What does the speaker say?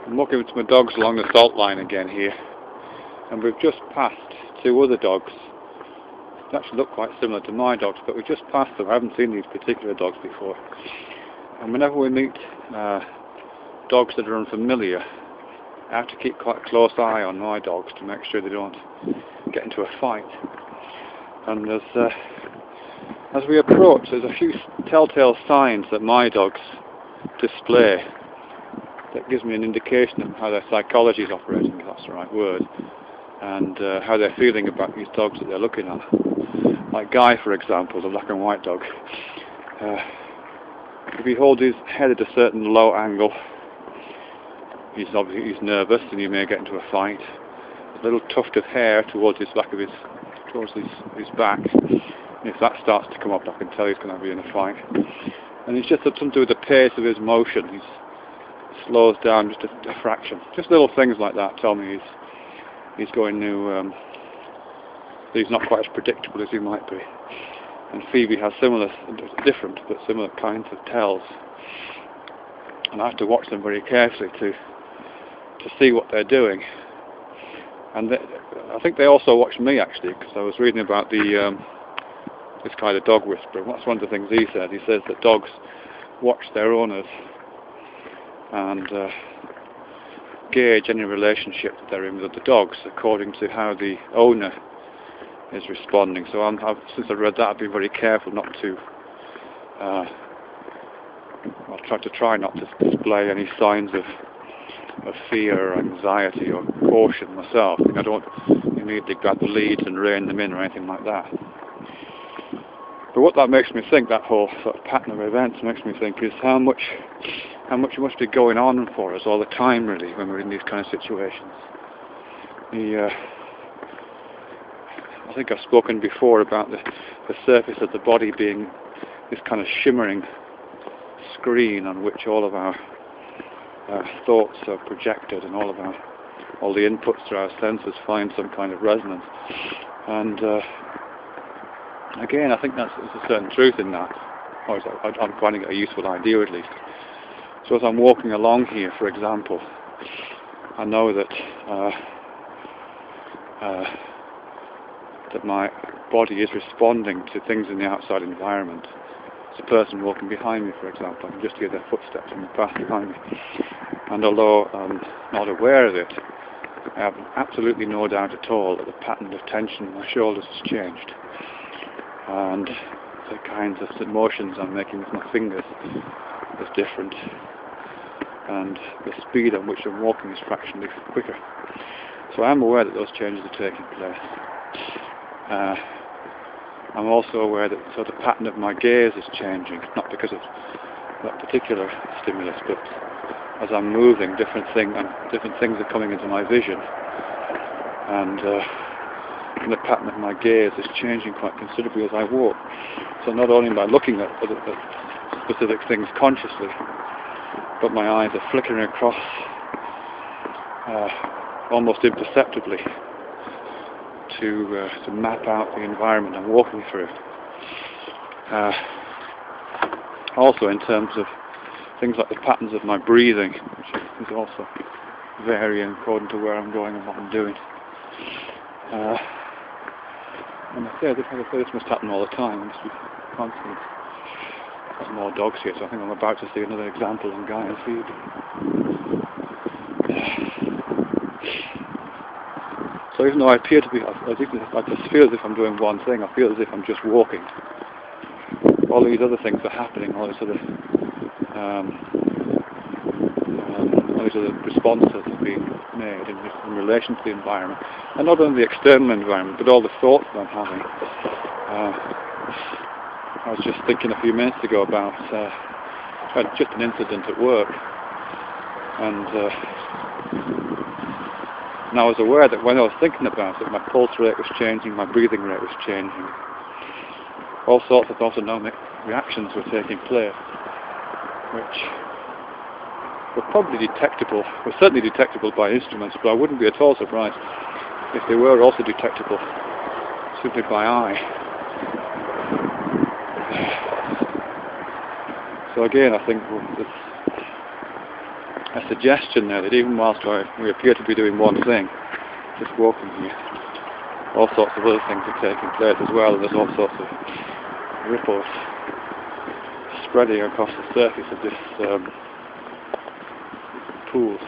I'm walking with my dogs along the salt line again here, and we've just passed two other dogs. They actually look quite similar to my dogs, but we've just passed them. I haven't seen these particular dogs before. And whenever we meet dogs that are unfamiliar, I have to keep quite a close eye on my dogs to make sure they don't get into a fight. And as we approach, there's a few telltale signs that my dogs display that gives me an indication of how their psychology is operating, if that's the right word, and how they're feeling about these dogs that they're looking at. Like Guy, for example, the black and white dog. If he holds his head at a certain low angle, he's nervous and he may get into a fight. There's a little tuft of hair towards his back. And if that starts to come up, I can tell he's going to be in a fight. And it's just something to do with the pace of his motion. He slows down just a fraction. Just little things like that tell me he's going to. He's not quite as predictable as he might be. And Phoebe has different but similar kinds of tells. And I have to watch them very carefully to see what they're doing. And I think they also watch me, actually, because I was reading about this kind of dog whisperer. And that's one of the things he said. He says that dogs watch their owners and gauge any relationship that they're in with the dogs according to how the owner is responding. So since I read that, I've been very careful not to. I'll try not to display any signs of fear or anxiety or caution myself. I don't immediately grab the leads and rein them in or anything like that. But what that makes me think, that whole sort of pattern of events makes me think, is how much must be going on for us all the time, really, when we're in these kind of situations. I think I've spoken before about the surface of the body being this kind of shimmering screen on which all of our thoughts are projected, and all the inputs through our senses find some kind of resonance. And again, I think there's a certain truth in that. Or I'm finding it a useful idea, at least. So as I'm walking along here, for example, I know that my body is responding to things in the outside environment. It's a person walking behind me, for example. I can just hear their footsteps in the path behind me. And although I'm not aware of it, I have absolutely no doubt at all that the pattern of tension in my shoulders has changed. And the kinds of motions I'm making with my fingers is different. And the speed at which I'm walking is fractionally quicker. So I'm aware that those changes are taking place. I'm also aware that the sort of pattern of my gaze is changing, not because of that particular stimulus, but as I'm moving, different things are coming into my vision, and the pattern of my gaze is changing quite considerably as I walk. So not only am I looking at specific things consciously, but my eyes are flickering across almost imperceptibly to map out the environment I'm walking through. Also in terms of things like the patterns of my breathing, which is also varying according to where I'm going and what I'm doing. And I say this must happen all the time. It must be constant. There's more dogs here, so I think I'm about to see another example in Guy and Phoebe. So even though I appear to be, I just feel as if I'm doing one thing. I feel as if I'm just walking. All these other things are happening. All these other responses are being made in relation to the environment, and not only the external environment, but all the thoughts that I'm having. I was just thinking a few minutes ago about just an incident at work, and I was aware that when I was thinking about it, my pulse rate was changing, my breathing rate was changing. All sorts of autonomic reactions were taking place, which were probably detectable, were certainly detectable by instruments, but I wouldn't be at all surprised if they were also detectable simply by eye. So again, I think a suggestion there that even whilst we appear to be doing one thing, just walking here, all sorts of other things are taking place as well, and there's all sorts of ripples spreading across the surface of this pool.